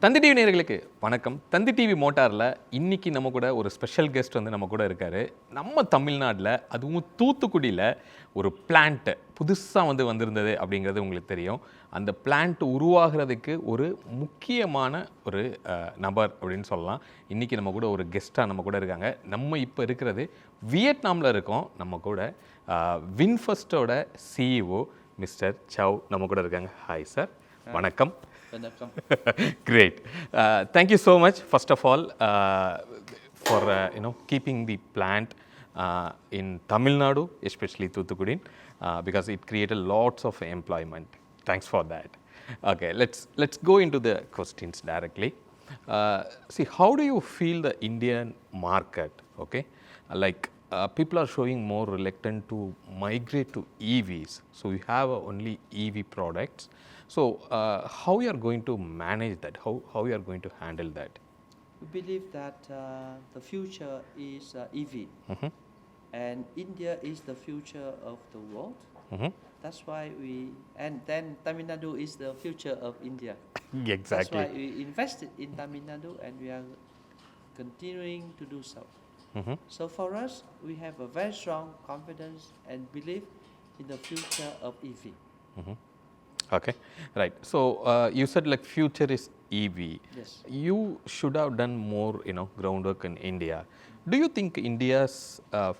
தந்தி TV நேயர்களுக்கு வணக்கம். தந்தி TV மோட்டாரில் இன்னைக்கு நம்ம கூட ஒரு ஸ்பெஷல் கெஸ்ட் வந்து நம்ம கூட இருக்காரு. நம்ம தமிழ்நாட்டில் அதுவும் தூத்துக்குடியில் ஒரு பிளான்ட் புதுசாக வந்திருந்தது அப்படிங்கிறது உங்களுக்கு தெரியும். அந்த பிளான்ட் உருவாகிறதுக்கு ஒரு முக்கியமான ஒரு நபர் அப்படின்னு சொல்லலாம். இன்றைக்கி நம்ம கூட ஒரு கெஸ்ட்டாக நம்ம கூட இருக்காங்க. நம்ம இப்போ இருக்கிறது வியட்நாமில் இருக்கோம். நம்ம கூட வின்ஃபஸ்டோட சிஇஓ மிஸ்டர் சவ் நம்ம கூட இருக்காங்க. ஹாய் சார், வணக்கம். Great. Thank you so much, first of all, for keeping the plant in Tamil Nadu, especially Thuthukudi, because it created lots of employment. Thanks for that. Okay, let's go into the questions directly. See, how do you feel the Indian market? Okay, like people are showing more reluctant to migrate to EVs. So we have only EV products. So how you are going to manage that? How you are going to handle that? We believe that the future is EV, and India is the future of the world. That's why and then Tamil Nadu is the future of India. Exactly. That's why we invested in Tamil Nadu, and we are continuing to do so. So for us, we have a very strong confidence and belief in the future of EV. Okay, right. So you said like future is EV. Yes. You should have done more, groundwork in India. Do you think India's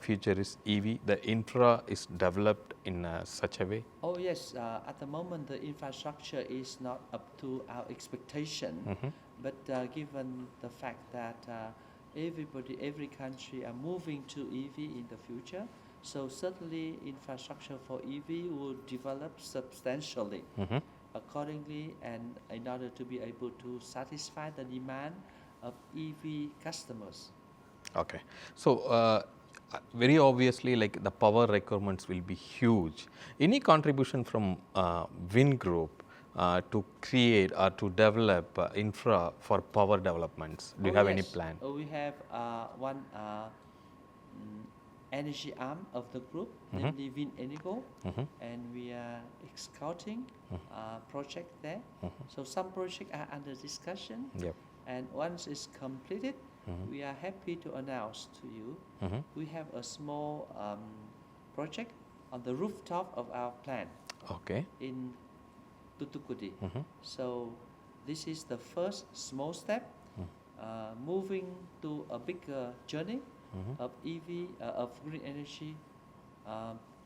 future is EV? The infra is developed in such a way? Oh yes. At the moment, the infrastructure is not up to our expectation. But given the fact that every country are moving to EV in the future, so certainly infrastructure for EV will develop substantially accordingly, and in order to be able to satisfy the demand of EV customers. Okay, so very obviously, like the power requirements will be huge. Any contribution from Win Group to create or to develop infra for power developments? Do you have any plan? We have one energy arm of the group, namely Win Energo, and we are scouting project there. So some projects are under discussion, and once it's completed, we are happy to announce to you we have a small project on the rooftop of our plant. Okay. In Thuthukudi. So this is the first small step, moving to a bigger journey of EV, of green energy,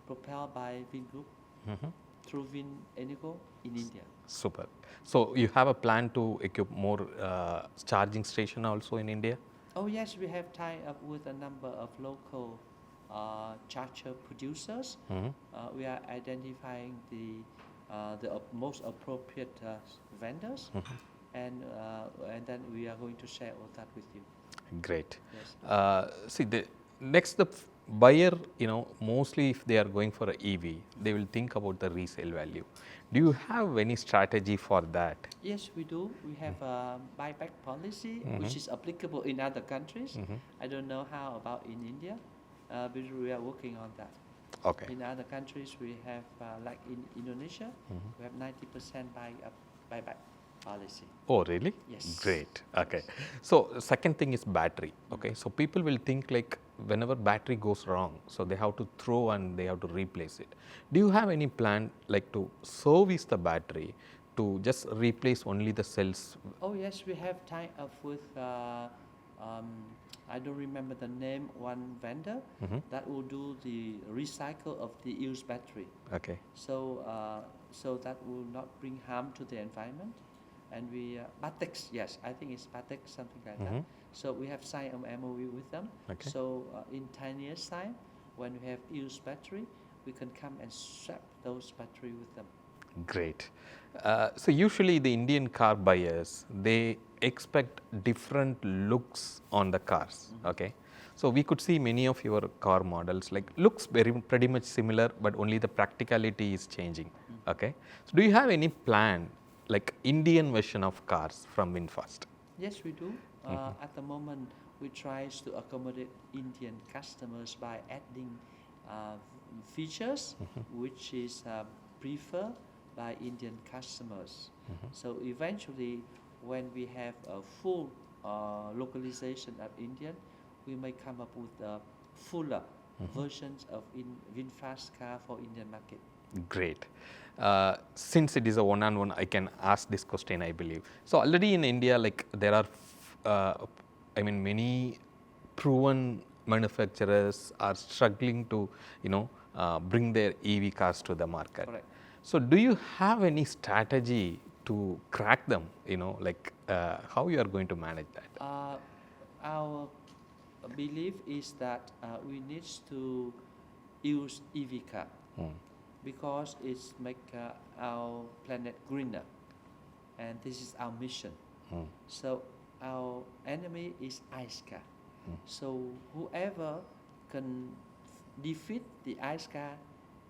propelled by Win Group through Win Energo in India. Super. So you have a plan to equip more charging station also in India? Oh yes, we have tied up with a number of local charger producers. We are identifying the most appropriate vendors, and then we are going to share all that with you. Great. Yes. See, the buyer, mostly if they are going for an EV, they will think about the resale value. Do you have any strategy for that? Yes, we do. We have a buyback policy, which is applicable in other countries. I don't know how about in India, but we are working on that. Okay. In other countries, we have, like in Indonesia, we have 90% buyback policy. Oh, really? Yes. Great. Okay. So second thing is battery. Okay. So people will think like whenever battery goes wrong, so they have to throw and they have to replace it. Do you have any plan like to service the battery, to just replace only the cells? Oh yes, we have tied up with I don't remember the name, one vendor that will do the recycle of the used battery. Okay. So so that will not bring harm to the environment. And we Batex, yes, I think it's Batex, something like that. So we have signed an MOU with them. Okay. So in 10 years time, when we have used battery, we can come and swap those battery with them. Great. So usually the Indian car buyers, they expect different looks on the cars. Okay. So we could see many of your car models like looks pretty much similar, but only the practicality is changing. Okay. So do you have any plan like Indian version of cars from VinFast? Yes, we do. At the moment, we try to accommodate Indian customers by adding features which is preferred by Indian customers. So eventually, when we have a full localization of Indian, we may come up with fuller versions of VinFast car for Indian market. Great. Since it is a one-on-one, I can ask this question, I believe. So already in India, like there are, many proven manufacturers are struggling to, bring their EV cars to the market. Correct. So do you have any strategy to crack them? How you are going to manage that? Our belief is that we need to use EV car because it's make our planet greener, and this is our mission. So our enemy is ICE car. So whoever can defeat the ICE car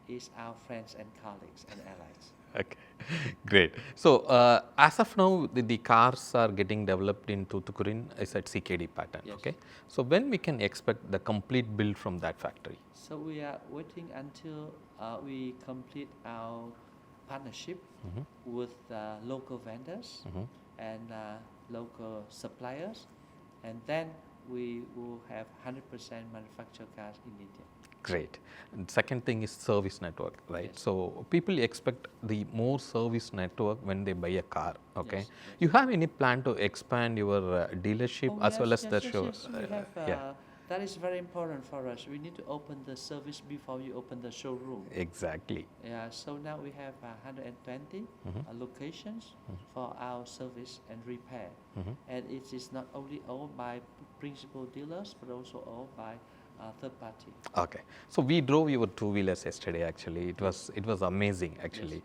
is our friends and colleagues and allies. Okay, great. So as of now, the cars are getting developed in Thoothukudi is at CKD pattern. Yes. Okay. So when we can expect the complete build from that factory? So we are waiting until we complete our partnership with local vendors and local suppliers, and then we will have 100% manufactured cars in India. Great. And second thing is service network, right? Yes. So people expect the more service network when they buy a car. Okay. Yes, yes. You have any plan to expand your dealership as well as the show? Yes. We have, that is very important for us. We need to open the service before you open the showroom. Exactly. Yeah. So now we have 120 locations for our service and repair, and it is not only owned by principal dealers but also owned by third party. Okay, so we drove your two-wheelers yesterday. Actually, it was amazing. Actually,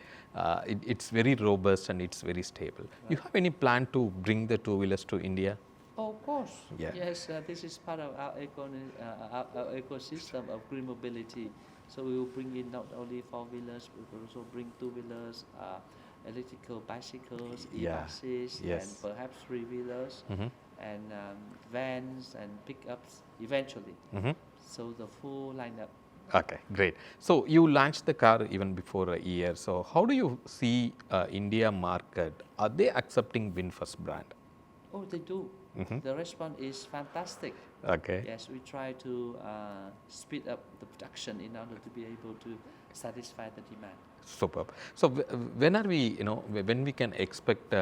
it's very robust and it's very stable. Right. You have any plan to bring the two-wheelers to India? Oh, of course. Yeah. Yes, this is part of our ecosystem of green mobility. So we will bring in not only four-wheelers, we will also bring two-wheelers, electrical bicycles, e-buses, Yes. and perhaps three-wheelers, and vans and pickups eventually. So the full lineup. Okay, great. So you launched the car even before a year. So how do you see India market? Are they accepting VinFast brand? Oh, they do. The response is fantastic. Okay. Yes, we try to speed up the production in order to be able to satisfy the demand. Superb. So when are we, when we can expect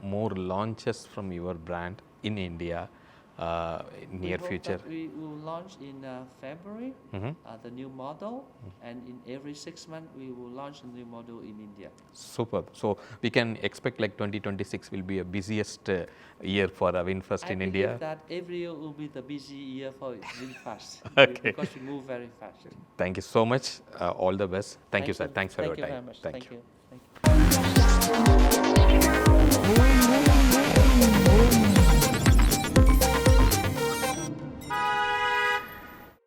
more launches from your brand in India near We hope future? that we will launch in February the new model, and in every 6 months we will launch a new model in India. Superb. So we can expect like 2026 will be a busiest year for VinFast in I India. believe that every year will be the busy year for VinFast Okay. because we move very fast. Thank you so much. All the best. Thank you, sir. Thanks for Thank your you time. very much. Thank you. Thank you.